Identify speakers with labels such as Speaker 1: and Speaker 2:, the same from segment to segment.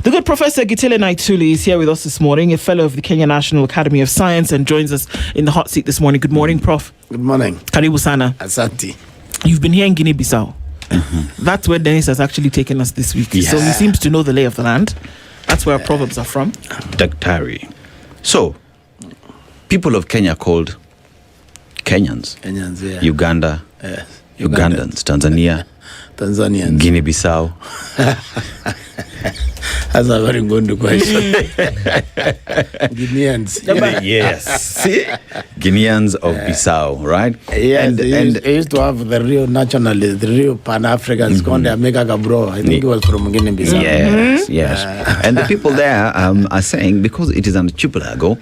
Speaker 1: The good Professor Gitule Naituli is here with us this morning, a fellow of the Kenya National Academy of Science, and joins us in the hot seat this morning. Good morning, Prof.
Speaker 2: Good morning.
Speaker 1: Karibu sana.
Speaker 2: Asante.
Speaker 1: You've been here in Guinea-Bissau. That's where Dennis has actually taken us this week.
Speaker 2: Yeah.
Speaker 1: So he seems to know the lay of the land. That's where our proverbs are from.
Speaker 3: Daktari. So, people of Kenya called Kenyans,
Speaker 2: Yeah.
Speaker 3: Uganda,
Speaker 2: Yes.
Speaker 3: Ugandans, Tanzania,
Speaker 2: Tanzanians.
Speaker 3: Guinea-Bissau.
Speaker 2: That's a very good question. Guineans.
Speaker 3: Yes. See? Guineans of Bissau, right?
Speaker 2: Yes, they used to have the real nationalists, the real Pan-Africans, called the America Gabro. I think it was from Guinea-Bissau.
Speaker 3: Yes. And the people there are saying, because it is an archipelago,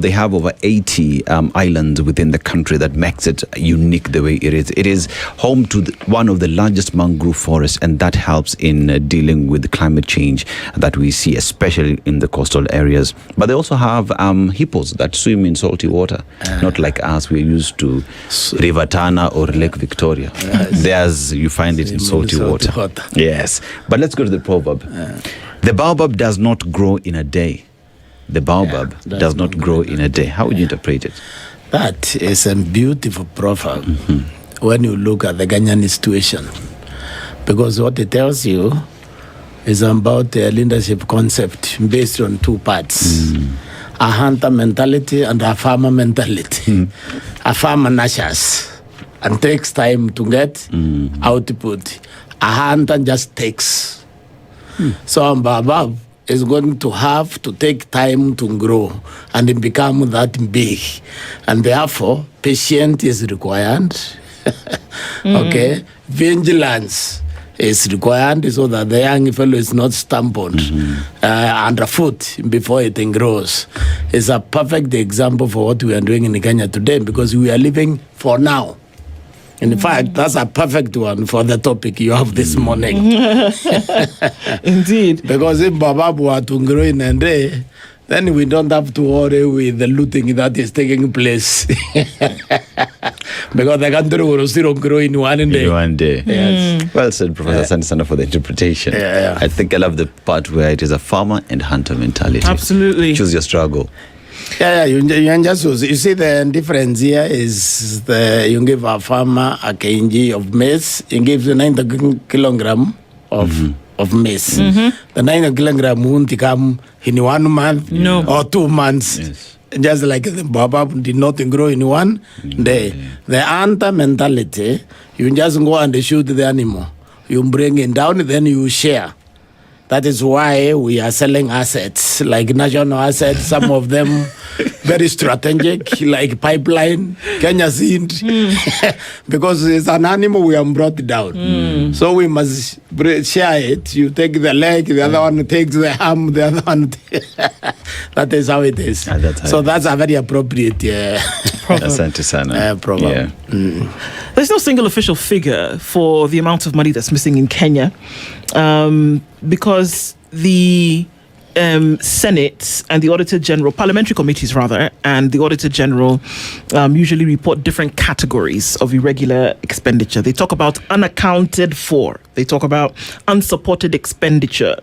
Speaker 3: they have over 80 islands within the country that makes it unique the way it is. It is home to one of the largest mangrove forests, and that helps in dealing with climate change that we see, especially in the coastal areas. But they also have hippos that swim in salty water, not like us. We're used to River Tana or Lake Victoria. Theirs, you find it in salty water. Yes. But let's go to the proverb. The baobab does not grow in a day. The baobab does not grow in a day. How would you interpret it?
Speaker 2: That is a beautiful proverb when you look at the Ghanaian situation. Because what it tells you is about the leadership concept based on two parts. A hunter mentality and a farmer mentality. A farmer nurtures and takes time to get output. A hunter just takes. So a baobab is going to have to take time to grow and become that big. And therefore, patience is required. Okay? Vigilance is required so that the young fellow is not stumbled underfoot before it grows. It's a perfect example for what we are doing in Kenya today, because we are living for now. In fact, that's a perfect one for the topic you have this morning.
Speaker 1: Indeed.
Speaker 2: Because if baobab were to grow in a day, then we don't have to worry with the looting that is taking place. Because the country will still grow in one day.
Speaker 3: In one day.
Speaker 2: Yes.
Speaker 3: Well said, Professor Sandisana, for the interpretation. I think I love the part where it is a farmer and hunter mentality.
Speaker 1: Absolutely.
Speaker 3: Choose your struggle.
Speaker 2: You see the difference here is you give a farmer a kg of maize, he gives you 90 kilogram of maize. The 90 kilogram won't come in 1 month or 2 months.
Speaker 3: Yes.
Speaker 2: Just like the baobab did not grow in one day. The hunter mentality, you just go and shoot the animal. You bring it down, then you share. That is why we are selling assets, like national assets, some of them very strategic, like pipeline, Kenya seed, because it's an animal we have brought down. So we must share it. You take the leg, the other one takes the arm, the other one. That is how it is. So that's a very appropriate proverb.
Speaker 1: There's no single official figure for the amount of money that's missing in Kenya, because the Senate and the Auditor General, parliamentary committees rather, and the Auditor General usually report different categories of irregular expenditure. They talk about unaccounted for. They talk about unsupported expenditure,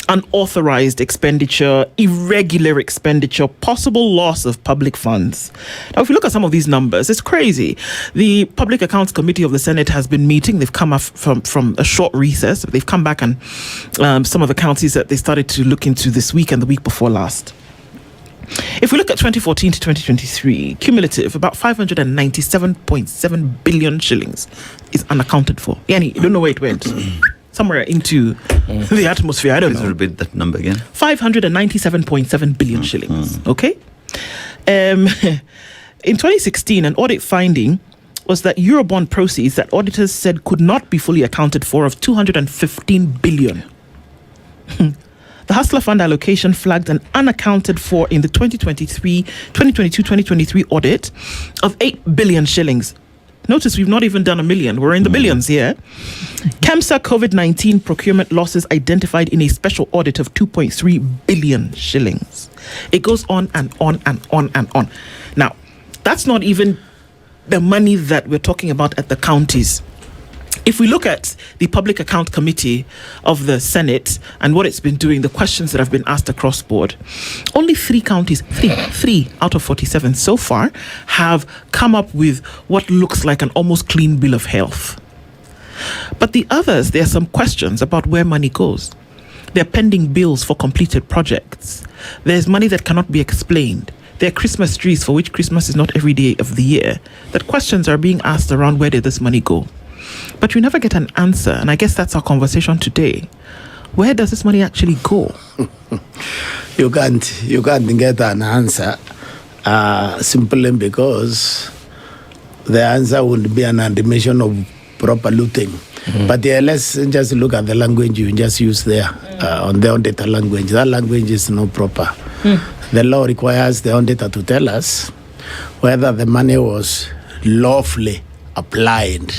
Speaker 1: unauthorized expenditure, irregular expenditure, possible loss of public funds. Now, if you look at some of these numbers, it's crazy. The Public Accounts Committee of the Senate has been meeting. They've come up from a short recess. They've come back, and some of the counties that they started to look into this week and the week before last. If we look at 2014 to 2023, cumulative, about 597.7 billion shillings is unaccounted for. Yani, you don't know where it went. Somewhere into the atmosphere. I don't know.
Speaker 3: Please repeat that number again.
Speaker 1: 597.7 billion shillings. Okay? In 2016, an audit finding was that Eurobond proceeds that auditors said could not be fully accounted for of 215 billion. The Hustler Fund allocation flagged an unaccounted for in the 2022-2023 audit of 8 billion shillings. Notice we've not even done a million. We're in the billions here. KEMSA COVID-19 procurement losses identified in a special audit of 2.3 billion shillings. It goes on and on and on and on. Now, that's not even the money that we're talking about at the counties. If we look at the Public Account Committee of the Senate and what it's been doing, the questions that have been asked across board, only 3 counties, three out of 47 so far, have come up with what looks like an almost clean bill of health. But the others, there are some questions about where money goes. There are pending bills for completed projects. There's money that cannot be explained. There are Christmas trees for which Christmas is not every day of the year. That questions are being asked around where did this money go? But we never get an answer, and I guess that's our conversation today. Where does this money actually go?
Speaker 2: You can't get an answer simply because the answer would be an admission of proper looting. But let's just look at the language you just use there on the on-data language. That language is not proper. The law requires the on-data to tell us whether the money was lawfully applied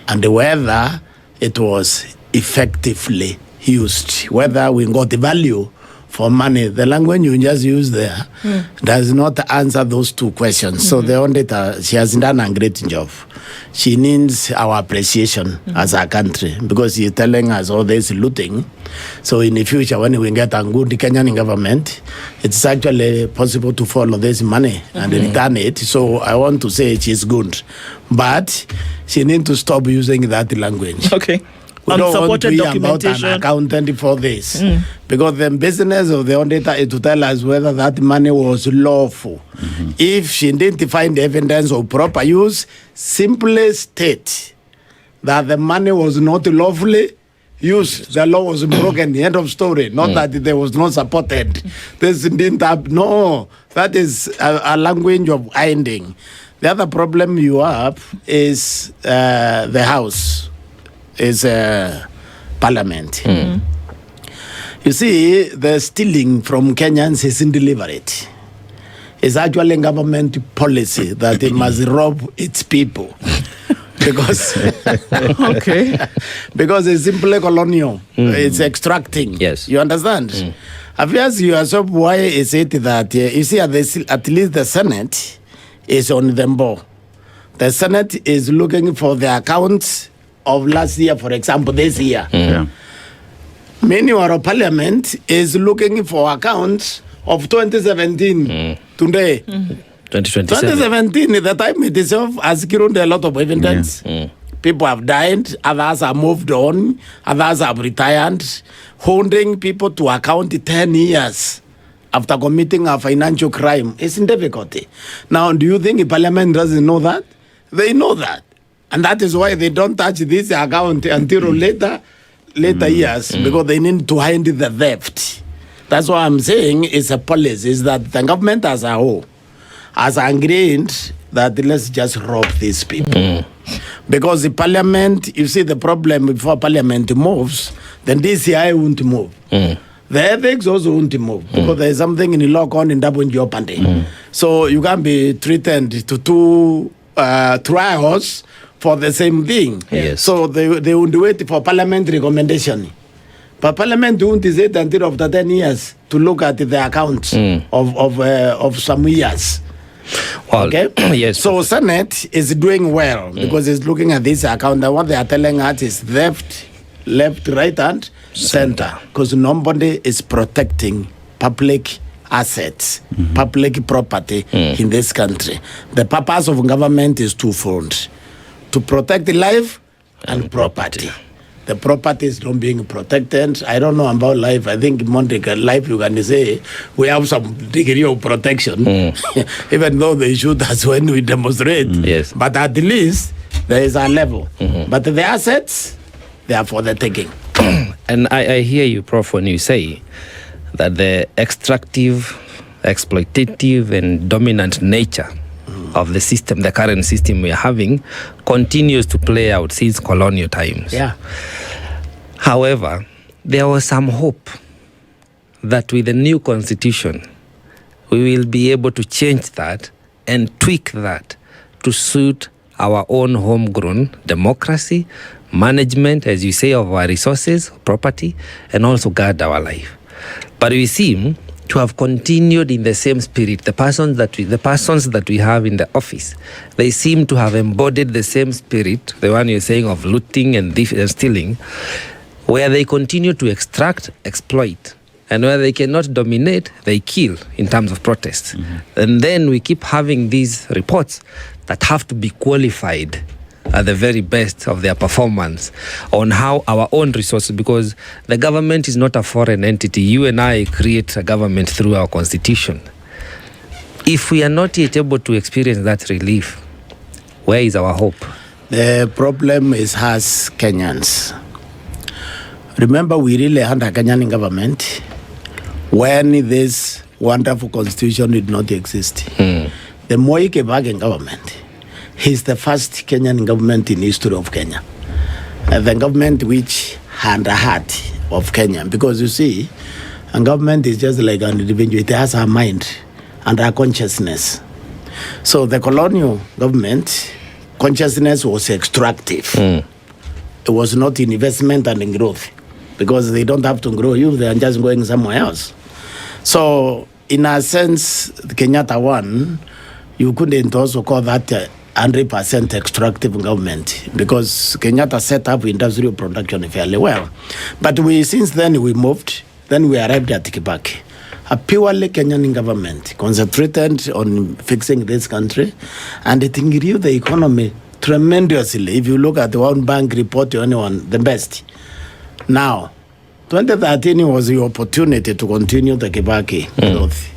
Speaker 2: and whether it was effectively used, whether we got the value for money. The language you just use there does not answer those 2 questions. So the on-data, she has done a great job. She needs our appreciation as a country because she's telling us all this looting. So in the future, when we get a good Kenyan government, it's actually possible to follow this money and return it. So I want to say she's good. But she needs to stop using that language.
Speaker 1: Okay.
Speaker 2: We don't want to
Speaker 1: Unsupported
Speaker 2: be about
Speaker 1: documentation.
Speaker 2: an accountant for this. Because the business of the on-data is to tell us whether that money was lawful. If she didn't find evidence of proper use, simply state that the money was not lawfully used. The law was broken, the end of story. Not that there was not supported. This didn't have, no. That is a language of hiding. The other problem you have is the House. Is Parliament. You see, the stealing from Kenyans isn't deliberate. It's actually government policy that it must rob its people. Because because it's simply colonial. It's extracting.
Speaker 4: Yes.
Speaker 2: You understand? Have you asked yourself why is it that you see at least the Senate is on the ball. The Senate is looking for the accounts of last year, for example, this year. Meanwhile, Parliament is looking for accounts of 2017 today.
Speaker 4: 2027.
Speaker 2: 2017, the time itself has given a lot of evidence. People have died, others have moved on, others have retired, holding people to account 10 years after committing a financial crime. It's in difficulty. Now, do you think Parliament doesn't know that? They know that. And that is why they don't touch this account until later years, because they need to hide the theft. That's why I'm saying it's a policy, is that the government as a whole has agreed that let's just rob these people. Because the Parliament, you see the problem before Parliament moves, then DCI won't move. The ethics also won't move, because there is something in the law called in double jeopardy. So you can't be treated to 2 trials for the same thing.
Speaker 4: Yes.
Speaker 2: So they would wait for Parliament recommendation. But Parliament won't sit until after 10 years to look at the accounts of some years.
Speaker 4: Well,
Speaker 2: Okay?
Speaker 4: yes.
Speaker 2: So Senate is doing well because it's looking at this account, and what they are telling us is left, right, and center. Because nobody is protecting public assets, public property in this country. The purpose of government is twofold: to protect life and property. The property is not being protected. I don't know about life. I think life, you can say, we have some degree of protection, even though they shoot us when we demonstrate.
Speaker 4: Yes.
Speaker 2: But at least there is a level. But the assets, they are for the taking.
Speaker 4: And I hear you, Prof, when you say that the extractive, exploitative, and dominant nature of the system, the current system we are having, continues to play out since colonial times.
Speaker 2: Yeah.
Speaker 4: However, there was some hope that with the new constitution, we will be able to change that and tweak that to suit our own homegrown democracy, management, as you say, of our resources, property, and also guard our life. But we seem to have continued in the same spirit. The persons that we have in the office, they seem to have embodied the same spirit, the one you're saying of looting and stealing, where they continue to extract, exploit, and where they cannot dominate, they kill in terms of protests. And then we keep having these reports that have to be qualified at the very best of their performance on how our own resources, because the government is not a foreign entity. You and I create a government through our constitution. If we are not yet able to experience that relief, where is our hope?
Speaker 2: The problem is us Kenyans. Remember, we really had a Kenyan government when this wonderful constitution did not exist. The Moi Kibaki government is the first Kenyan government in history of Kenya. The government which had a heart of Kenya. Because you see, a government is just like an individual. It has a mind and a consciousness. So the colonial government, consciousness was extractive. It was not in investment and in growth. Because they don't have to grow you, they are just going somewhere else. So, in a sense, the Kenyatta one, you couldn't also call that 100% extractive government, because Kenyatta set up industrial production fairly well. But since then we moved, then we arrived at Kibaki. A purely Kenyan government, concentrated on fixing this country, and it grew the economy tremendously. If you look at the World Bank report to anyone, the best. Now, 2013 was the opportunity to continue the Kibaki growth.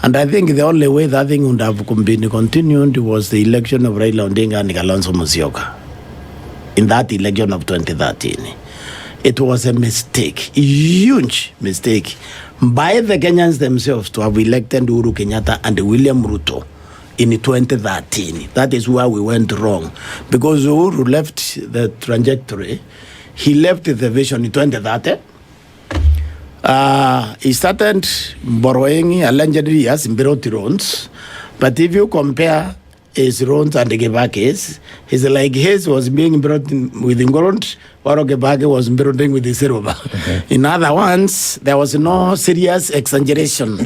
Speaker 2: And I think the only way that thing would have been continued was the election of Raila Odinga and Kalonzo Musyoka. In that election of 2013. It was a mistake, a huge mistake, by the Kenyans themselves to have elected Uhuru Kenyatta and William Ruto in 2013. That is where we went wrong. Because Uhuru left the trajectory. He left the vision in 2030. He started borrowing allegedly, yes, in borrowed loans. But if you compare his loans and the Kibaki's, it's like his was being borrowed with gold, while Kibaki was borrowing with the silver. In other ones, there was no serious exaggeration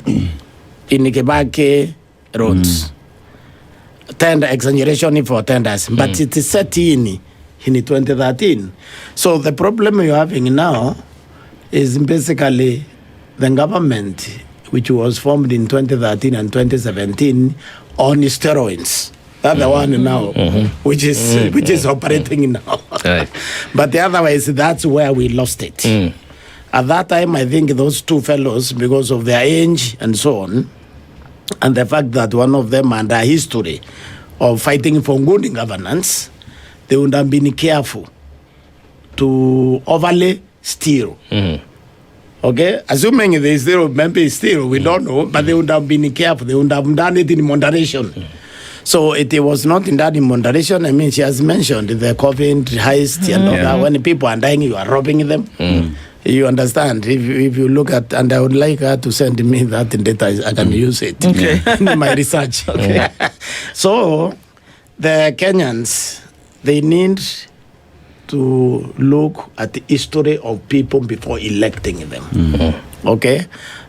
Speaker 2: in the Kibaki loans. Exaggeration for tenders, but it is set in 2013. So the problem you're having now is basically the government, which was formed in 2013 and 2017 on steroids. That's the one now, which is operating now.
Speaker 4: Right.
Speaker 2: But the otherwise, that's where we lost it. At that time, I think those two fellows, because of their age and so on, and the fact that one of them had a history of fighting for good governance, they would have been careful to overly steal. Okay? Assuming they still, maybe still, we don't know, but they would have been careful. They would have done it in moderation. So it was not done in moderation. I mean, she has mentioned the COVID heist and all that. When people are dying, you are robbing them. You understand? If you look at, and I would like her to send me that data, I can use it in my research. So the Kenyans, they need to look at the history of people before electing them. Okay?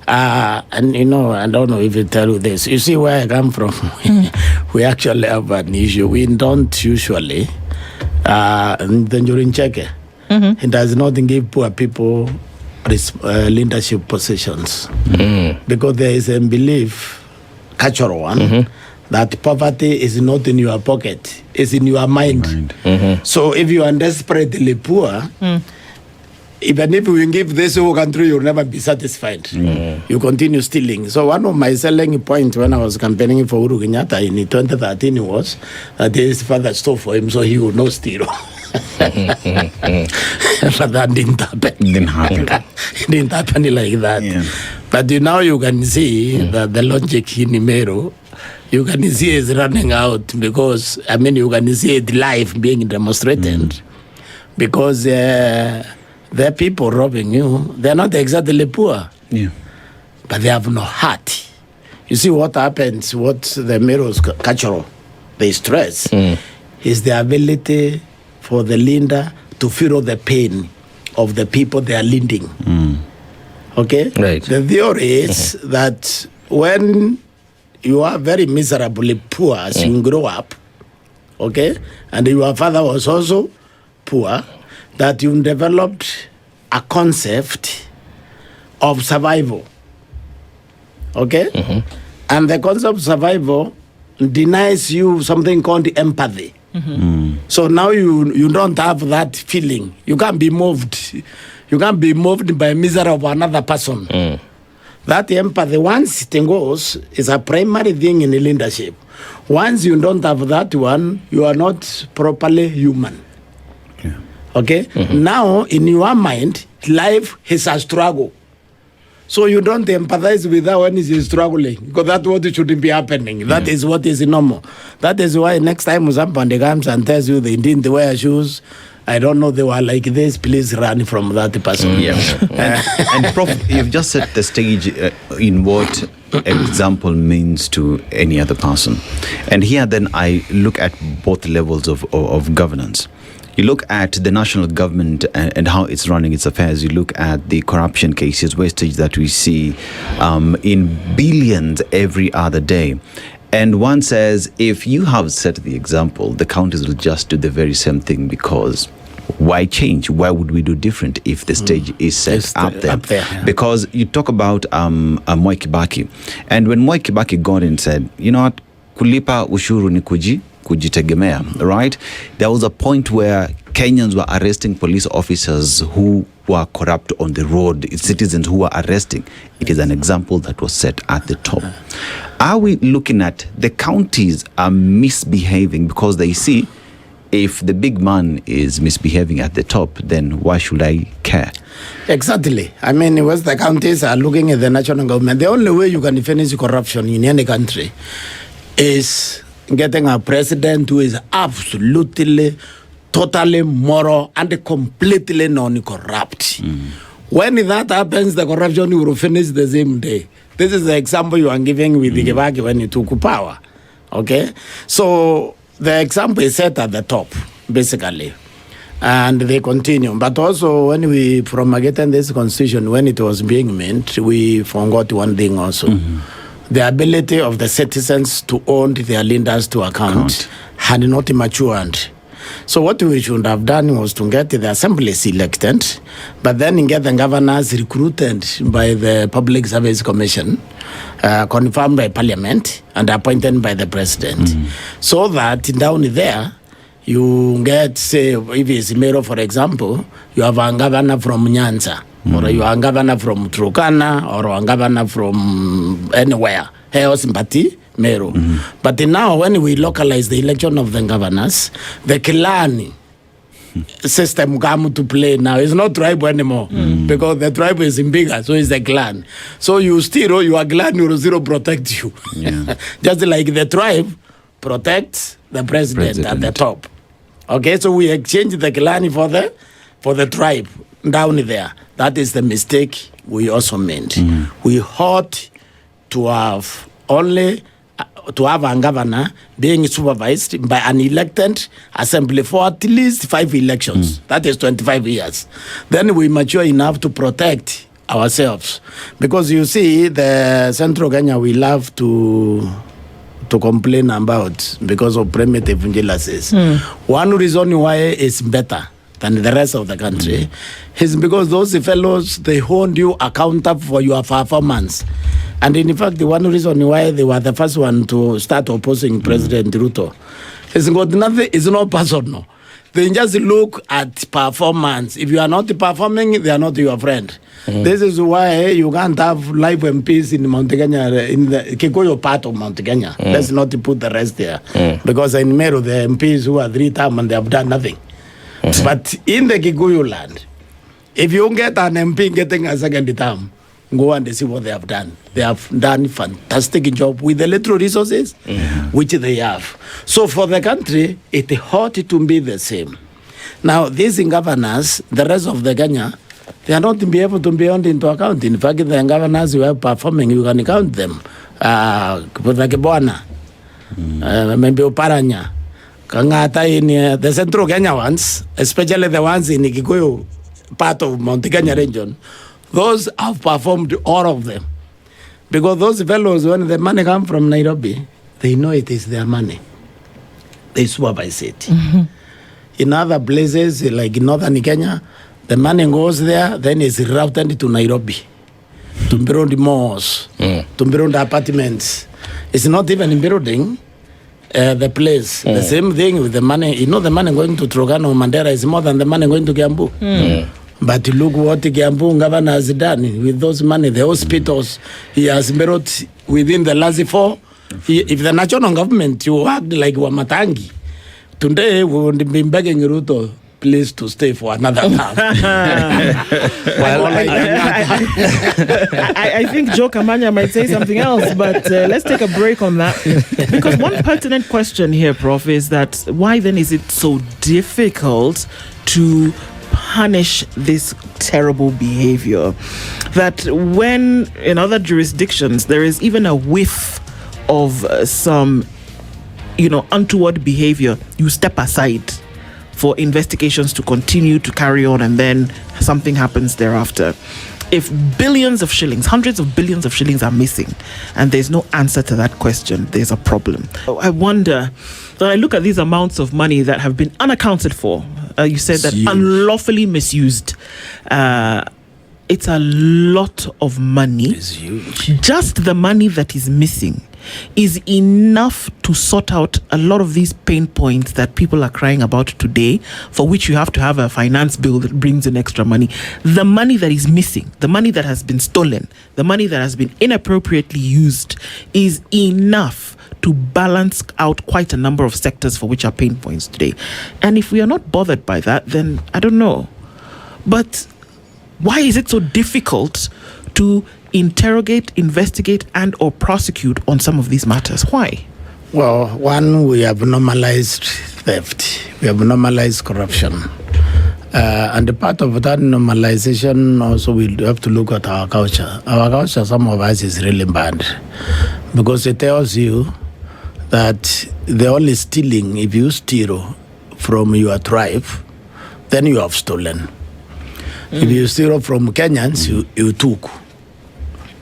Speaker 2: And you know, I don't know if you tell you this. You see where I come from? We actually have an issue. We don't usually, then during check, it does not give poor people leadership positions. Because there is a belief, cultural one, that poverty is not in your pocket, it's in your mind. So if you are desperately poor, even if you give this whole country, you'll never be satisfied. You continue stealing. So one of my selling points when I was campaigning for Uhuru Kenyatta in 2013 was that his father stole for him, so he would not steal. But that didn't happen. It didn't happen like that. But now you can see that the logic in Imero, you can see is running out, because, I mean, you can see it live being demonstrated. Because the people robbing you, they're not exactly poor. But they have no heart. You see what happens, what the Mero's cultural, they stress, is the ability for the leader to feel the pain of the people they are leading. Okay?
Speaker 4: Right.
Speaker 2: The theory is that when you are very miserably poor as you grow up, okay, and your father was also poor, that you developed a concept of survival. Okay? And the concept of survival denies you something called empathy. So now you don't have that feeling. You can't be moved. You can't be moved by misery of another person. That empathy, once it goes, is a primary thing in leadership. Once you don't have that one, you are not properly human.
Speaker 3: Yeah.
Speaker 2: Okay? Now, in your mind, life is a struggle. So you don't empathize with that when he's struggling, because that's what shouldn't be happening. That is what is normal. That is why next time somebody comes and tells you they didn't wear shoes, I don't know, they were like this, please run from that person.
Speaker 3: And Prof, you've just set the stage in what example means to any other person. And here then I look at both levels of governance. You look at the national government and how it's running its affairs. You look at the corruption cases, wastage that we see in billions every other day. And one says, if you have set the example, the counties will just do the very same thing, because why change? Why would we do different if the stage is set up there?
Speaker 2: Yeah.
Speaker 3: Because you talk about Mwai Kibaki. And when Mwai Kibaki got in and said, you know what, kulipa ushuru ni kujitegemea, right? There was a point where Kenyans were arresting police officers who were corrupt on the road, citizens who were arresting. It is an example that was set at the top. Are we looking at the counties are misbehaving because they see if the big man is misbehaving at the top, then why should I care?
Speaker 2: Exactly. I mean, once the counties are looking at the national government, the only way you can finish corruption in any country is getting a president who is absolutely, totally moral and completely non-corrupt. When that happens, the corruption will finish the same day. This is the example you are giving with the Kibaki when he took power. Okay? So the example is set at the top, basically. And they continue. But also, when we promulgated this constitution, when it was being made, we forgot one thing also. The ability of the citizens to own their leaders to account had not matured. So what we should have done was to get the assemblies elected, but then get the governors recruited by the Public Service Commission, confirmed by Parliament, and appointed by the President. So that down there, you get, say, if it's Mero, for example, you have a governor from Nyanza, or you are a governor from Turkana, or a governor from anywhere else in Pati, Mero. But now, when we localize the election of the governors, the clan system come to play now. It's not tribe anymore, because the tribe is in bigger, so it's the clan. So you still, your clan will zero protect you. Just like the tribe protects the president at the top. Okay, so we exchange the clan for the tribe down there. That is the mistake we also made. We ought to have only to have a governor being supervised by an elected assembly for at least 5 elections. That is 25 years. Then we mature enough to protect ourselves. Because you see, the Central Kenya we love to complain about because of primitive jealousies. One reason why it's better than the rest of the country is because those fellows, they hold you accountable for your performance. And in fact, the one reason why they were the first one to start opposing President Ruto is got nothing, it's not personal. They just look at performance. If you are not performing, they are not your friend. This is why you can't have life and peace in Mount Kenya, in the Kikuyu part of Mount Kenya. Let's not put the rest there. Because in Meru, the MPs who are 3 term and they have done nothing. But in the Kikuyu land, if you get an MP getting a second term, go and see what they have done. They have done a fantastic job with the little resources which they have. So for the country, it ought to be the same. Now, these governors, the rest of the Kenya, they are not be able to be on into account. In fact, the governors who are performing, you can count them. Kibwana, maybe Oparanya, Kangata in the Central Kenya ones, especially the ones in Kikuyu part of Mount Kenya region, those have performed all of them. Because those fellows, when the money come from Nairobi, they know it is their money. They supervise it. Mm-hmm. In other places, like in northern Kenya, the money goes there, then it's routed to Nairobi, to build malls, to build apartments. It's not even building the place. The same thing with the money. You know, the money going to Turkana or Mandera is more than the money going to Kiambu. But look what Kiambu governor has done with those money. The hospitals he has built within the last 4. If the national government you act like Wamatangi, today we would be begging Ruto, please to stay for another term.
Speaker 1: Well, I think Joe Kamanya might say something else, but let's take a break on that. Because one pertinent question here, Prof, is that why then is it so difficult to punish this terrible behavior? That when in other jurisdictions there is even a whiff of some, untoward behavior, you step aside for investigations to continue to carry on, and then something happens thereafter. If billions of shillings, hundreds of billions of shillings are missing, and there's no answer to that question, there's a problem. I wonder, when I look at these amounts of money that have been unaccounted for, you said that unlawfully misused, it's a lot of money.
Speaker 2: It's huge.
Speaker 1: Just the money that is missing is enough to sort out a lot of these pain points that people are crying about today, for which you have to have a finance bill that brings in extra money. The money that is missing, the money that has been stolen, the money that has been inappropriately used is enough to balance out quite a number of sectors for which are pain points today. And if we are not bothered by that, then I don't know. But why is it so difficult to interrogate, investigate, and or prosecute on some of these matters? Why?
Speaker 2: Well, one, we have normalized theft. We have normalized corruption. And the part of that normalization also, we have to look at our culture. Our culture, some of us, is really bad. Because it tells you that the only stealing, if you steal from your tribe, then you have stolen. If you steal from Kenyans, you took.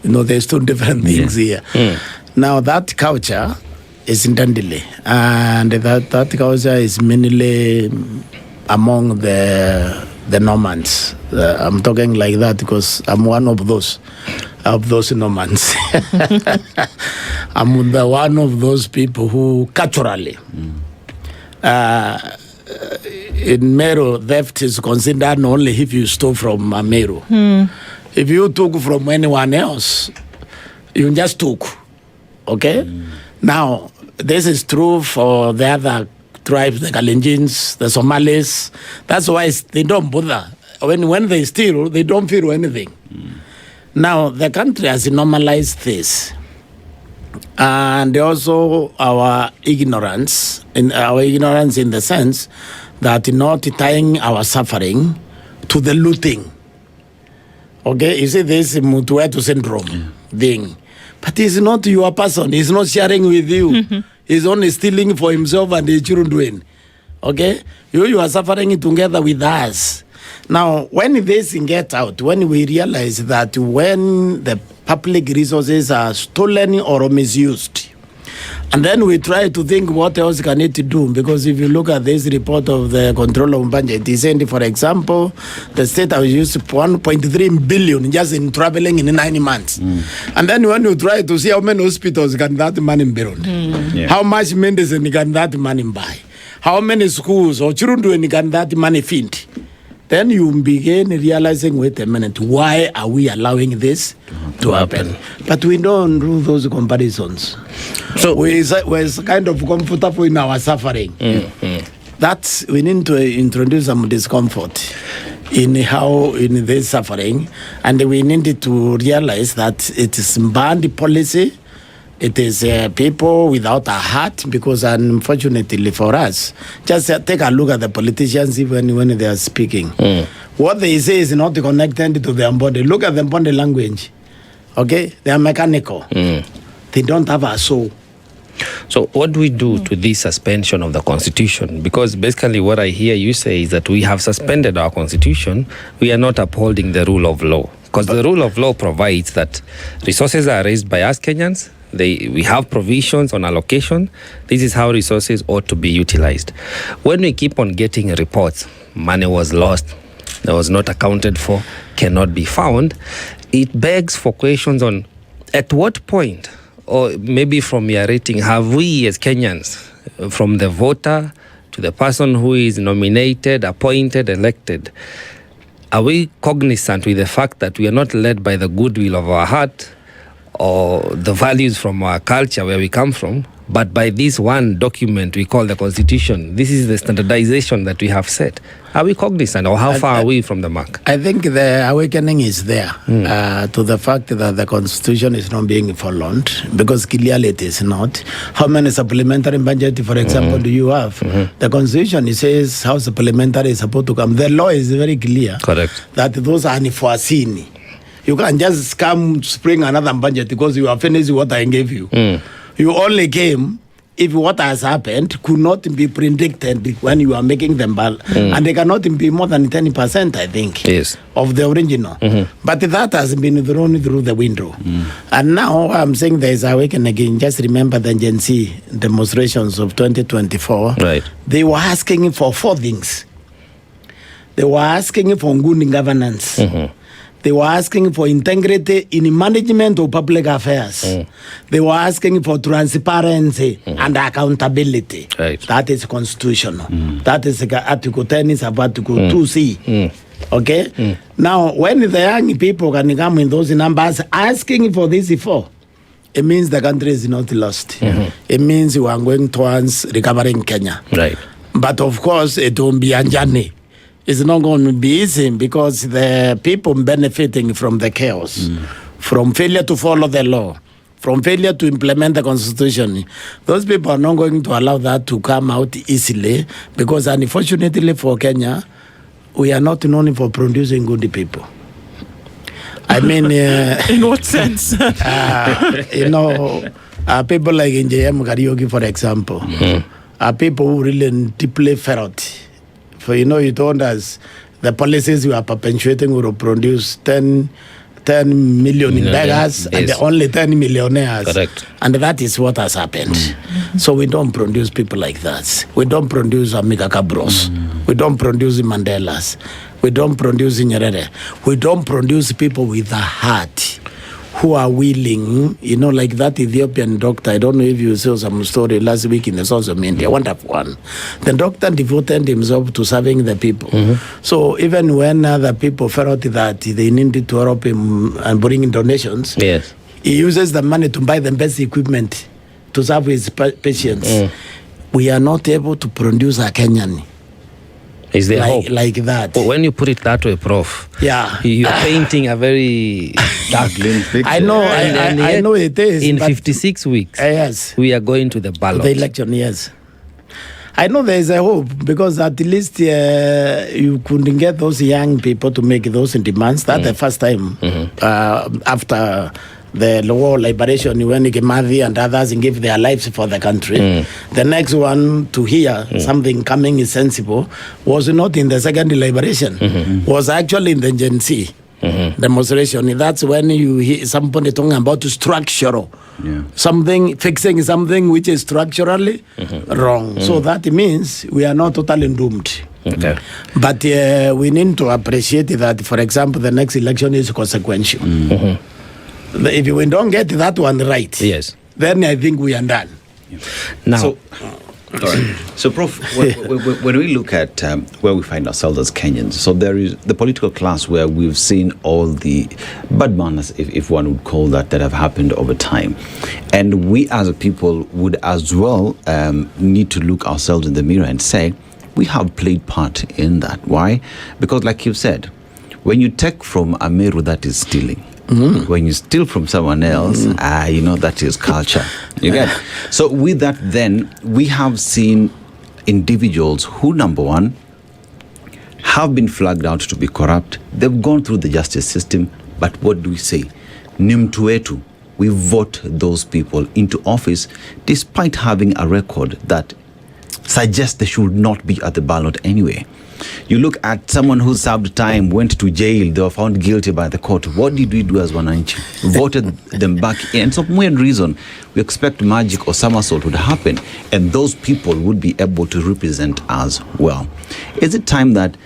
Speaker 2: There's two different things here. Now, that culture is in Dandili, and that culture is mainly among the Normans. I'm talking like that because I'm one of those Normans. I'm one of those people who culturally, in Meru, theft is considered only if you stole from Meru. If you took from anyone else, you just took. Okay? Now, this is true for the other tribes, the Kalenjins, the Somalis. That's why they don't bother. When they steal, they don't feel anything. Now, the country has normalized this. And also our ignorance in the sense that not tying our suffering to the looting. Okay, you see this Mutuetu syndrome thing. But he's not your person. He's not sharing with you. He's only stealing for himself and his children. Okay? You are suffering together with us. Now, when this gets out, when we realize that when the public resources are stolen or misused, and then we try to think what else can it do, because if you look at this report of the control of budget, it said, for example, the state has used 1.3 billion just in traveling in 9 months. And then when you try to see how many hospitals can that money build, how much medicine can that money buy, how many schools or children can that money feed, then you begin realizing, wait a minute, why are we allowing this to happen? But we don't do those comparisons. So we're kind of comfortable in our suffering. That's, we need to introduce some discomfort in this suffering, and we need to realize that it is bad policy. It is people without a heart, because unfortunately for us, just take a look at the politicians even when they are speaking. What they say is not connected to their body. Look at their body language. Okay? They are mechanical. They don't have a soul.
Speaker 4: So what do we do to this suspension of the Constitution? Because basically what I hear you say is that we have suspended our Constitution. We are not upholding the rule of law. Because the rule of law provides that resources are raised by us Kenyans. We have provisions on allocation. This is how resources ought to be utilized. When we keep on getting reports, money was lost, that was not accounted for, cannot be found, it begs for questions on at what point, or maybe from your rating, have we as Kenyans, from the voter to the person who is nominated, appointed, elected, are we cognizant with the fact that we are not led by the goodwill of our heart or the values from our culture where we come from, but by this one document we call the Constitution? This is the standardization that we have set. Are we cognizant, or how far are we from the mark?
Speaker 2: I think the awakening is there to the fact that the Constitution is not being followed, because clearly it is not. How many supplementary budget, for example, do you have? The Constitution, it says how supplementary is supposed to come. The law is very clear.
Speaker 4: Correct.
Speaker 2: That those are unforeseen. You can't just come spring another budget because you are finished what I gave you. You only came if what has happened could not be predicted when you are making them and they cannot be more than 10%, I think,
Speaker 4: yes,
Speaker 2: of the original. But that has been thrown through the window. And now I'm saying there is awakening again. Just remember the Gen Z demonstrations of 2024.
Speaker 4: Right.
Speaker 2: They were asking for 4 things. They were asking for good governance. They were asking for integrity in management of public affairs. They were asking for transparency and accountability.
Speaker 4: Right.
Speaker 2: That is constitutional. That is Article 10 is about Article 2C. Okay? Now, when the young people can come in those numbers asking for this before, it means the country is not lost. It means we are going towards recovering Kenya.
Speaker 4: Right.
Speaker 2: But of course, it won't be a journey. It's not going to be easy, because the people benefiting from the chaos, from failure to follow the law, from failure to implement the Constitution, those people are not going to allow that to come out easily, because unfortunately for Kenya, we are not known for producing good people. I mean...
Speaker 1: in what sense?
Speaker 2: People like in JM Karaoke, for example, are people who really deeply felt. So, you told us the policies you are perpetuating will produce 10 million in beggars and only 10 millionaires.
Speaker 4: Correct.
Speaker 2: And that is what has happened. So we don't produce people like that. We don't produce Amiga Cabros. We don't produce Mandelas. We don't produce Nyerere. We don't produce people with a heart, who are willing, like that Ethiopian doctor. I don't know if you saw some story last week in the social media, wonderful one. The doctor devoted himself to serving the people. So even when other people felt that they needed to help him and bring in donations,
Speaker 4: yes,
Speaker 2: he uses the money to buy the best equipment to serve his patients. We are not able to produce a Kenyan.
Speaker 4: Is there hope?
Speaker 2: Like that.
Speaker 4: But when you put it that way, Prof, you're painting a very dark picture.
Speaker 2: I know, I know it is.
Speaker 4: In 56 weeks,
Speaker 2: yes,
Speaker 4: we are going to the ballot.
Speaker 2: The election, yes. I know there is a hope, because at least you couldn't get those young people to make those demands. That's the first time after the war liberation, when Kimathi and others gave their lives for the country. The next one to hear something coming is sensible was not in the second liberation, was actually in the Gen Z demonstration. That's when you hear somebody talking about structural, something, fixing something which is structurally wrong. So that means we are not totally doomed.
Speaker 4: Okay.
Speaker 2: But we need to appreciate that, for example, the next election is consequential. If we don't get that one right,
Speaker 4: yes,
Speaker 2: then I think we are done.
Speaker 4: Now,
Speaker 3: so Prof, when we look at where we find ourselves as Kenyans, so there is the political class where we've seen all the bad manners, if one would call that have happened over time. And we as a people would as well need to look ourselves in the mirror and say, we have played part in that. Why? Because like you said, when you take from a Meru, that is stealing. When you steal from someone else, that is culture. You get it? So with that, then, we have seen individuals who, number one, have been flagged out to be corrupt. They've gone through the justice system, but what do we say? Nimtuetu. We vote those people into office despite having a record that suggests they should not be at the ballot anyway. You look at someone who served time, went to jail, they were found guilty by the court. What did we do as Wananchi? Voted them back in. And for some weird reason, we expect magic or somersault would happen, and those people would be able to represent us well. Is it time that,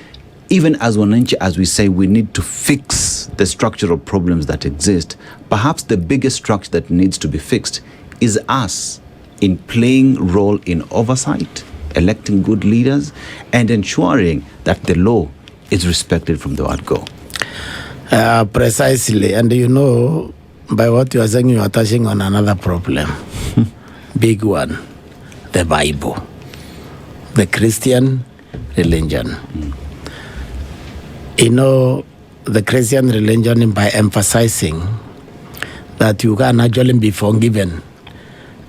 Speaker 3: even as Wananchi, as we say, we need to fix the structural problems that exist? Perhaps the biggest structure that needs to be fixed is us in playing role in oversight, electing good leaders, and ensuring that the law is respected from the word go.
Speaker 2: Precisely. And you know, by what you are saying, you are touching on another problem. Big one. The Bible. The Christian religion. You know, the Christian religion, by emphasizing that you can actually be forgiven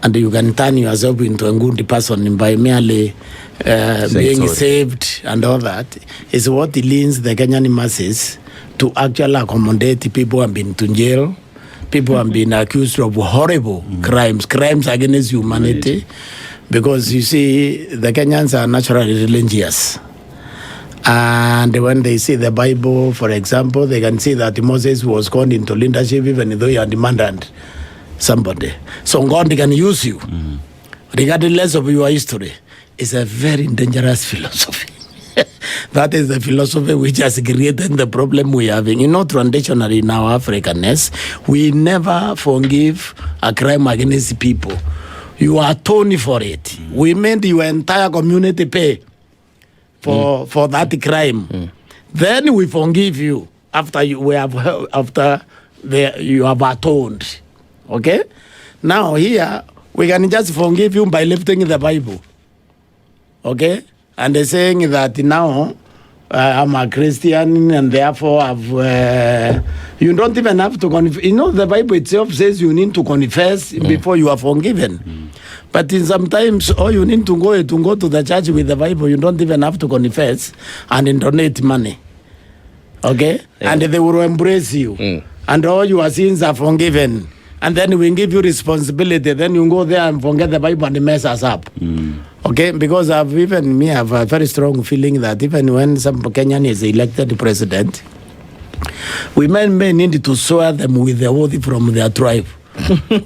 Speaker 2: and you can turn yourself into a good person by merely being saved and all that, is what leads the Kenyan masses to actually accommodate people who have been to jail, people who have been accused of horrible crimes against humanity. Because you see, the Kenyans are naturally religious. And when they see the Bible, for example, they can see that Moses was called into leadership even though he had demanded somebody. So God can use you, regardless of your history. It's a very dangerous philosophy. That is the philosophy which has created the problem we're having. You know, traditionally in our Africanness, we never forgive a crime against people. You are atoned for it. We made your entire community pay for that crime. Then we forgive you after you have atoned. Okay? Now here we can just forgive you by lifting the Bible. Okay? And they're saying that now I'm a Christian and therefore you don't even have to confess. You know, the Bible itself says you need to confess before you are forgiven. But sometimes you need to go to the church with the Bible. You don't even have to confess and donate money. Okay? Yeah. And they will embrace you. And all your sins are forgiven. And then we give you responsibility. Then you go there and forget the Bible and mess us up. Okay? Because I have a very strong feeling that even when some Kenyan is elected president, we may need to swear them with the oath from their tribe.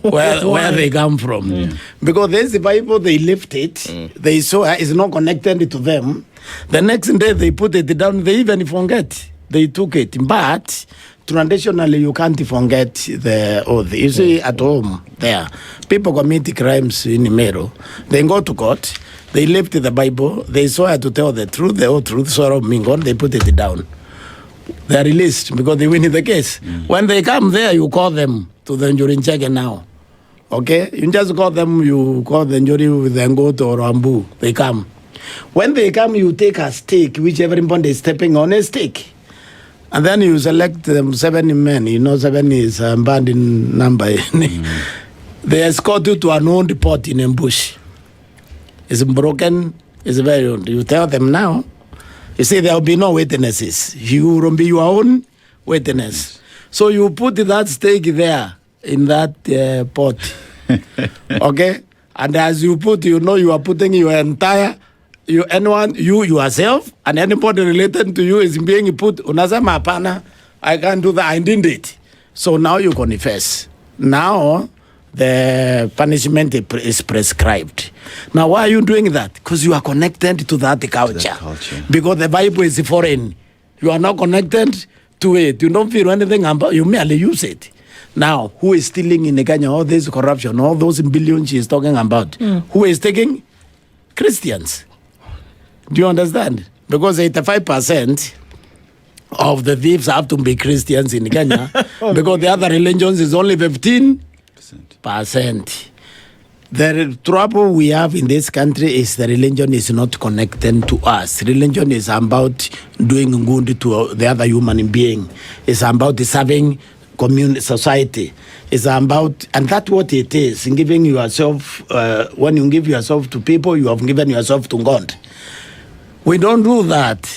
Speaker 2: where they come from. Because there's the Bible, they lift it, they saw it's not connected to them. The next day they put it down, they even forget they took it. But traditionally you can't forget the oath. You see at home there, people commit crimes in Imero, they go to court, they lift the Bible, they swear to tell the truth, the whole truth, sorrow mingon, they put it down. They are released because they win the case. When they come there, you call them to the jury check now. Okay? You just call them, you call the jury with the goat or bamboo. They come. When they come, you take a stake, which everybody is stepping on a stake. And then you select them 7 men. You know, 7 is a bad in number. They escort you to an old pot in a bush. It's broken. It's very old. You tell them now. You see, there will be no witnesses. You will be your own witness. So you put that stake there in that pot. Okay? And as you put, you know you are putting your entire, you yourself, and anybody related to you is being put, unasema hapana, I can't do that, I didn't it. So now you confess. Now the punishment is prescribed. Now, why are you doing that? Because you are connected to that culture. Because the Bible is foreign. You are not connected to it. You don't feel anything about it. You merely use it. Now, who is stealing in Kenya? All this corruption, all those billions she is talking about. Who is taking? Christians. Do you understand? Because 85% of the thieves have to be Christians in Kenya. Because the other religions is only 15%. The trouble we have in this country is the religion is not connected to us. Religion is about doing good to the other human being. It's about serving community, society. It's about, and that's what it is, in giving yourself, when you give yourself to people, you have given yourself to God. We don't do that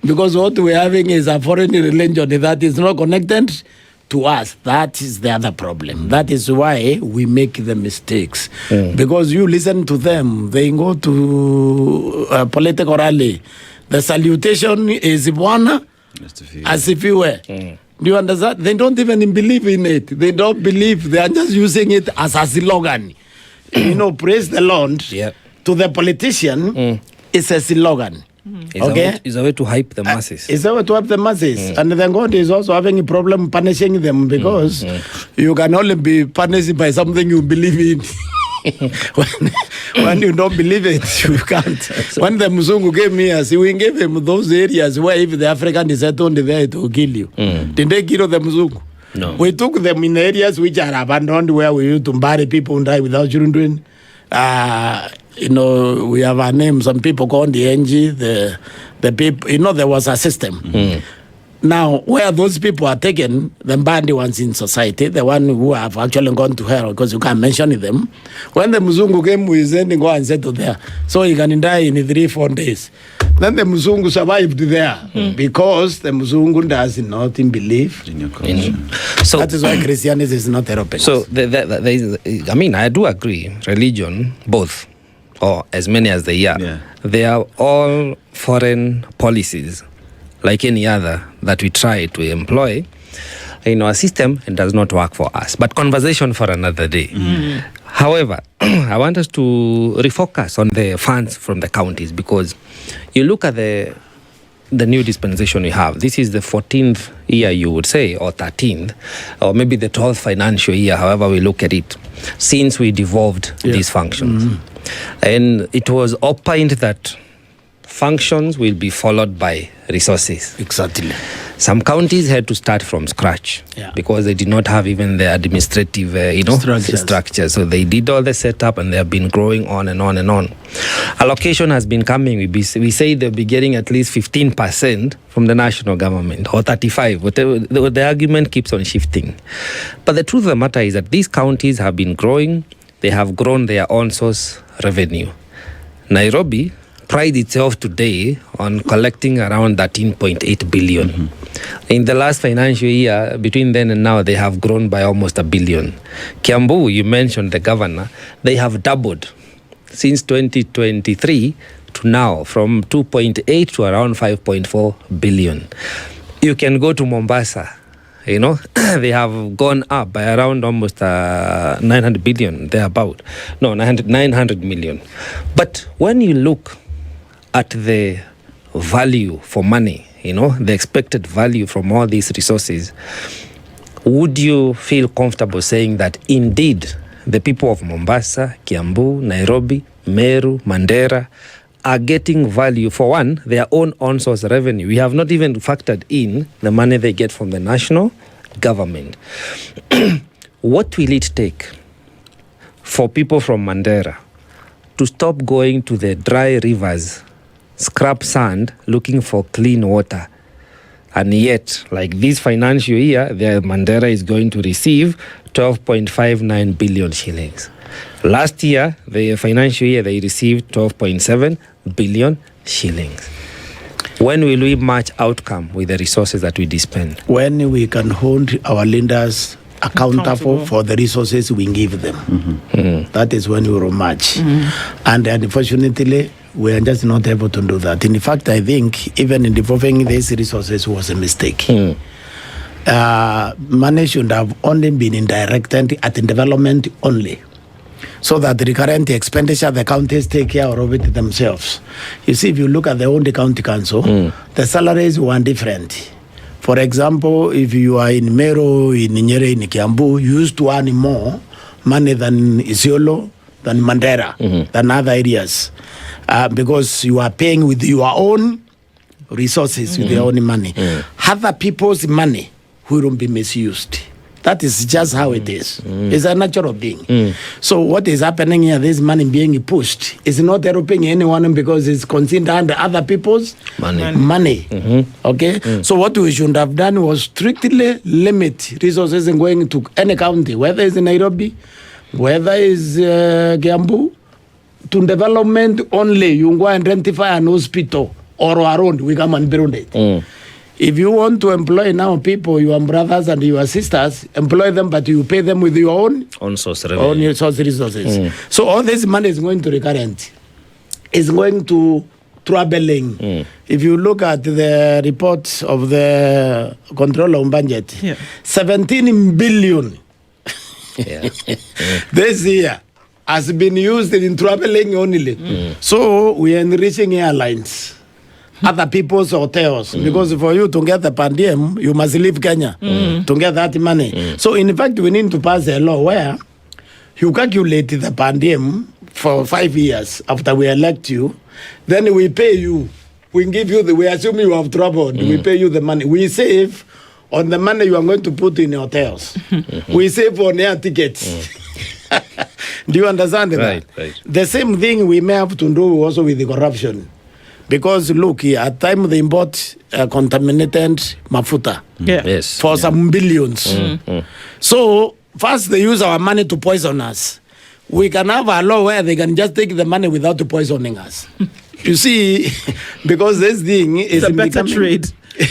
Speaker 2: because what we're having is a foreign religion that is not connected to us. That is the other problem. That is why we make the mistakes. Because you listen to them, they go to a political rally, The salutation is Bwana asifiwe. Do you understand? They don't even believe in it. They don't believe. They are just using it as a slogan. Praise the Lord. To the politician, it's a slogan.
Speaker 4: It's a way to hype the masses.
Speaker 2: It's a way to hype the masses. And then God is also having a problem punishing them because you can only be punished by something you believe in. when you don't believe it, you can't. When the Mzungu gave me us, we gave him those areas where if the African is settled there, it will kill you. Did they kill the Mzungu?
Speaker 4: No.
Speaker 2: We took them in areas which are abandoned where we used to bury people and die without children. We have our name. Some people call the NG, the people. There was a system. Now, where those people are taken, the bad ones in society, the one who have actually gone to hell, because you can't mention them. When the Mzungu came, we sent go and settle there. So he can die in 3-4 days. Then the Mzungu survived there because the Mzungu does not believe in your culture. So that is why Christianity is not European.
Speaker 4: So I do agree. Religion, both, or as many as they are, they are all foreign policies, like any other that we try to employ in our system, and does not work for us. But conversation for another day. However, I want us to refocus on the funds from the counties, because you look at the new dispensation we have. This is the 14th year, you would say, or 13th, or maybe the 12th financial year, however we look at it, since we devolved these functions. And it was opined that functions will be followed by resources.
Speaker 2: Exactly.
Speaker 4: Some counties had to start from scratch because they did not have even the administrative, structure. So they did all the setup, and they have been growing on and on and on. Allocation has been coming. We say they'll be getting at least 15% from the national government, or 35%. Whatever, the argument keeps on shifting. But the truth of the matter is that these counties have been growing. They have grown their own source revenue. Nairobi prides itself today on collecting around 13.8 billion. In the last financial year, between then and now, they have grown by almost $1 billion. Kiambu, you mentioned the governor, they have doubled since 2023 to now, from 2.8 to around 5.4 billion. You can go to Mombasa, they have gone up by around almost 900 billion, thereabout. No, 900 million. But when you look at the value for money, the expected value from all these resources, would you feel comfortable saying that indeed the people of Mombasa, Kiambu, Nairobi, Meru, Mandera are getting value for, one, their own on-source revenue? We have not even factored in the money they get from the national government. What will it take for people from Mandera to stop going to the dry rivers, scrap sand, looking for clean water? And yet, like this financial year, Mandera is going to receive 12.59 billion shillings. Last year, the financial year, they received 12.7 billion shillings. When will we match outcome with the resources that we dispense?
Speaker 2: When we can hold our leaders accountable for the resources we give them. That is when we will match. And unfortunately, we are just not able to do that. In fact, I think even in devolving these resources was a mistake. Money should have only been directed at development only, so that the recurrent expenditure, the counties take care of it themselves. You see, if you look at the old county council, the salaries were different. For example, if you are in Meru, in Nyeri, in Kiambu, you used to earn more money than Isiolo, than Mandera, than other areas. Because you are paying with your own resources, with your own money. Other people's money will be misused. That is just how it is. It's a natural being. So what is happening here, this money being pushed, is not helping anyone because it's considered under other people's money. Okay? So what we should have done was strictly limit resources in going to any county, whether it's in Nairobi, whether it's Kiambu, to development only. You go and identify an hospital or around, we come and build it. If you want to employ now people, your brothers and your sisters, employ them, but you pay them with your own
Speaker 4: source
Speaker 2: revenue, own source resources. So all this money is going to recurrent. It's going to troubling. If you look at the reports of the Controller on Budget, 17 billion this year has been used in troubling only. So we are enriching airlines, other people's hotels, because for you to get the per diem, you must leave Kenya to get that money. So in fact, we need to pass a law where you calculate the per diem for 5 years after we elect you, then we pay you. We give you we assume you have troubled. We pay you the money. We save on the money you are going to put in hotels. We save on air tickets. Do you understand that?
Speaker 4: Right.
Speaker 2: The same thing we may have to do also with the corruption. Because look here, at time they bought contaminated mafuta
Speaker 4: Yes.
Speaker 2: for some billions. So first they use our money to poison us. We can have a law where they can just take the money without poisoning us. You see, because this thing is
Speaker 1: a better trade.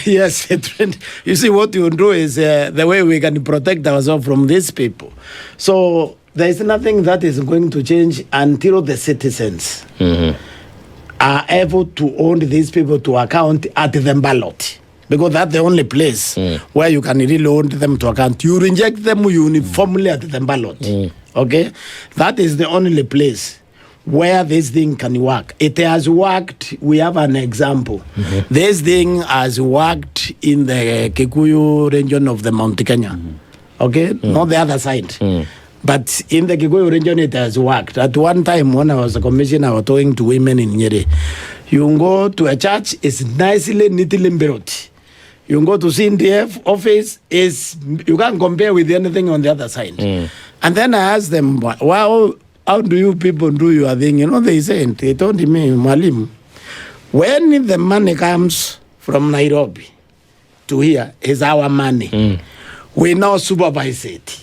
Speaker 2: Yes, a trend. You see, what you do is the way we can protect ourselves from these people. So there is nothing that is going to change until the citizens are able to own these people to account at the ballot. Because that's the only place where you can really own them to account. You reject them uniformly at the ballot. Okay? That is the only place where this thing can work. It has worked. We have an example. This thing has worked in the Kikuyu region of the Mount Kenya. Okay? Not the other side. But in the Kikuyu region, it has worked. At one time, when I was a commissioner, I was talking to women in Nyeri. You go to a church, it's nicely, neatly built. You go to CNDF office, you can't compare with anything on the other side. And then I asked them, well, how do you people do your thing? You know, they told me, Malim, when the money comes from Nairobi to here, is our money. We now supervise it.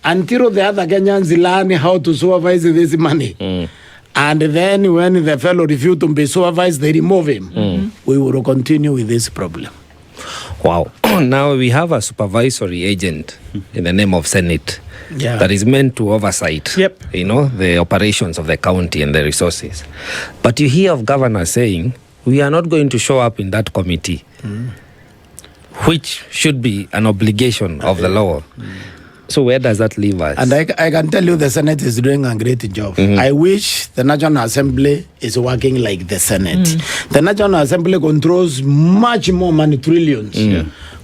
Speaker 2: Until the other Kenyans learn how to supervise this money. And then when the fellow refused to be supervised, they remove him. We will continue with this problem.
Speaker 4: Wow. Now we have a supervisory agent in the name of Senate
Speaker 2: Yeah.
Speaker 4: that is meant to oversight,
Speaker 1: Yep.
Speaker 4: the operations of the county and the resources. But you hear of governors saying, we are not going to show up in that committee, which should be an obligation of the law. So where does that leave us?
Speaker 2: And I can tell you the Senate is doing a great job. I wish the National Assembly is working like the Senate. The National Assembly controls much more money, trillions,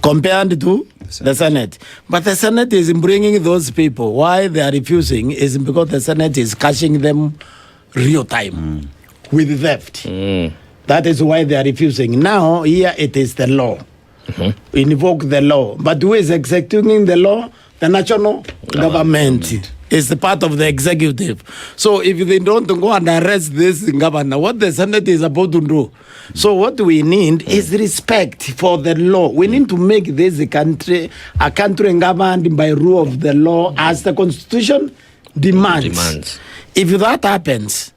Speaker 2: compared to the Senate. But the Senate is bringing those people. Why they are refusing is because the Senate is cashing them real time with theft. That is why they are refusing. Now, here it is the law. Invoke the law. But who is executing the law? The national government is the part of the executive. So if they don't go and arrest this governor, what the Senate is about to do? So what we need is respect for the law. We need to make this a country governed by rule of the law as the Constitution demands. If that happens,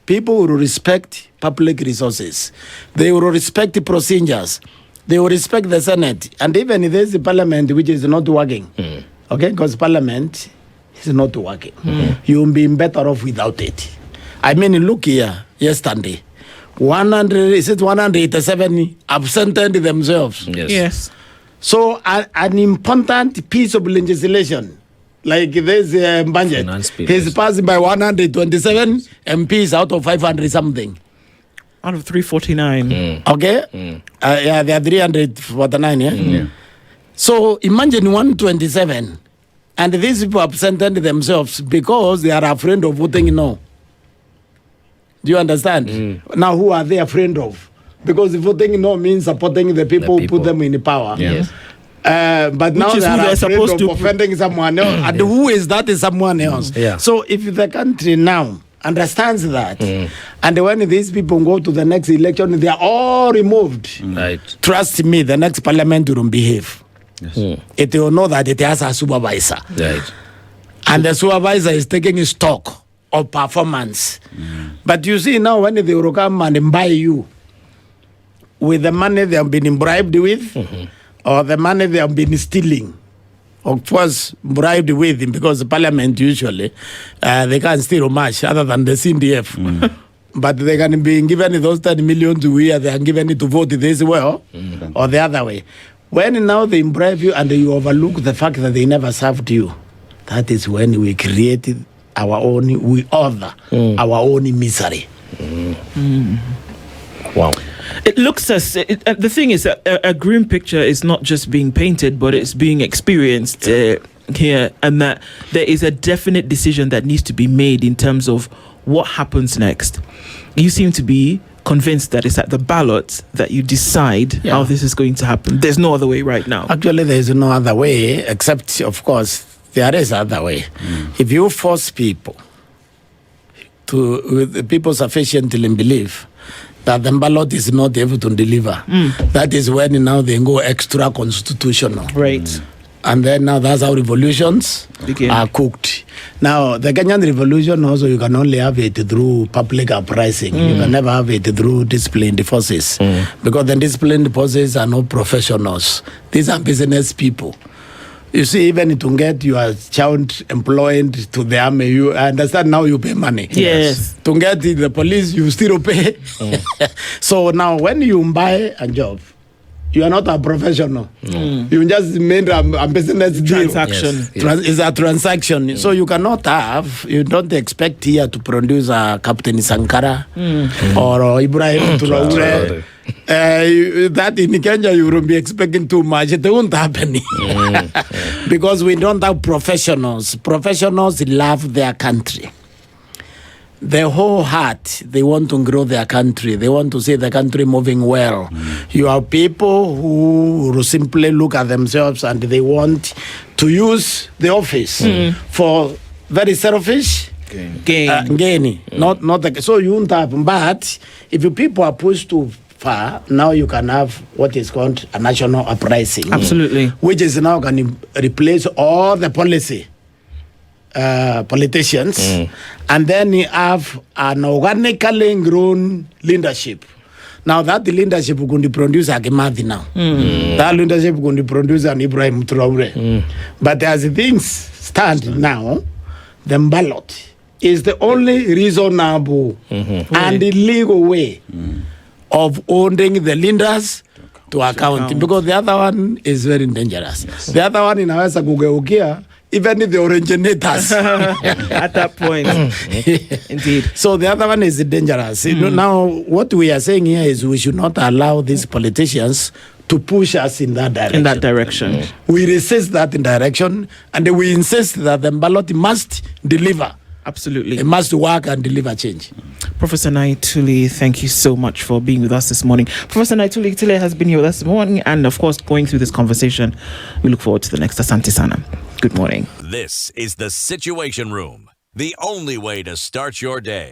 Speaker 2: people will respect public resources. They will respect the procedures. They will respect the Senate. And even if there's a parliament which is not working, okay, because parliament is not working, you'll be better off without it. I mean, look here, yesterday, 187 absented themselves.
Speaker 1: Yes.
Speaker 2: So an important piece of legislation, like this budget, is passed by 127 MPs out of 500 something.
Speaker 1: Out of 349.
Speaker 2: Okay? Yeah, they are 349, yeah? So imagine 127. And these people absented themselves because they are afraid of voting no. Do you understand? Now, who are they afraid of? Because voting no means supporting the people who put them in power.
Speaker 4: Yes.
Speaker 2: But now they are afraid of offending someone else. And who is that is someone else?
Speaker 4: Yeah.
Speaker 2: So if the country now understands that, and when these people go to the next election, they are all removed.
Speaker 4: Right.
Speaker 2: Trust me, the next parliament will behave. It will know that it has a supervisor.
Speaker 4: Right.
Speaker 2: And the supervisor is taking stock of performance. But you see now when they will come and buy you with the money they have been bribed with, or the money they have been stealing, of course, bribed with him, because the parliament usually, they can't steal much other than the CNDF. but they can be given those 10 million to where they are given it to vote this way or the other way. When now they bribe you and you overlook the fact that they never served you, that is when we created our own misery.
Speaker 4: Wow.
Speaker 1: It looks as the thing is that a grim picture is not just being painted, but it's being experienced here, and that there is a definite decision that needs to be made in terms of what happens next. You seem to be convinced that it's at the ballot that you decide how this is going to happen. There's no other way right now.
Speaker 2: Actually, there is no other way, except, of course, there is other way. If you force people with people sufficiently believe that the ballot is not able to deliver, that is when now they go extra constitutional.
Speaker 1: Right.
Speaker 2: And then now that's how revolutions are cooked. Now, the Kenyan revolution also, you can only have it through public uprising. You can never have it through disciplined forces. Because the disciplined forces are not professionals. These are business people. You see, even to get your child employed to the army, I understand now you pay money.
Speaker 1: Yes.
Speaker 2: To get the police, you still pay. So now when you buy a job, you are not a professional. You just made a business
Speaker 1: Transaction.
Speaker 2: deal. It's a transaction. So you cannot you don't expect here to produce a Captain Sankara or Ibrahim Traore. That in Kenya you won't be expecting too much. It won't happen. Because we don't have professionals. Professionals love their country. Their whole heart, they want to grow their country. They want to see the country moving well. You have people who simply look at themselves and they want to use the office for very selfish gain. So you won't have. But if you people are pushed too far, now you can have what is called a national uprising.
Speaker 1: Absolutely.
Speaker 2: Which is now going to replace all the policy. Politicians, and then you have an organically grown leadership. Now that the leadership is going to produce a Kimathi now. That leadership is going to produce an Ibrahim Traore. But as things stand now, the ballot is the only reasonable and legal way of holding the leaders to account. Because the other one is very dangerous. Yes. The other one in Awesa Gugeukia, even the originators
Speaker 1: at that point. Indeed.
Speaker 2: So the other one is dangerous. Now, what we are saying here is we should not allow these politicians to push us in that direction. We resist that direction, and we insist that the ballot must deliver.
Speaker 1: Absolutely.
Speaker 2: It must work and deliver change.
Speaker 1: Professor Naituli, thank you so much for being with us this morning. Professor Naituli has been here with us this morning, and of course, going through this conversation. We look forward to the next. Asante Sana. Good morning.
Speaker 5: This is the Situation Room, the only way to start your day.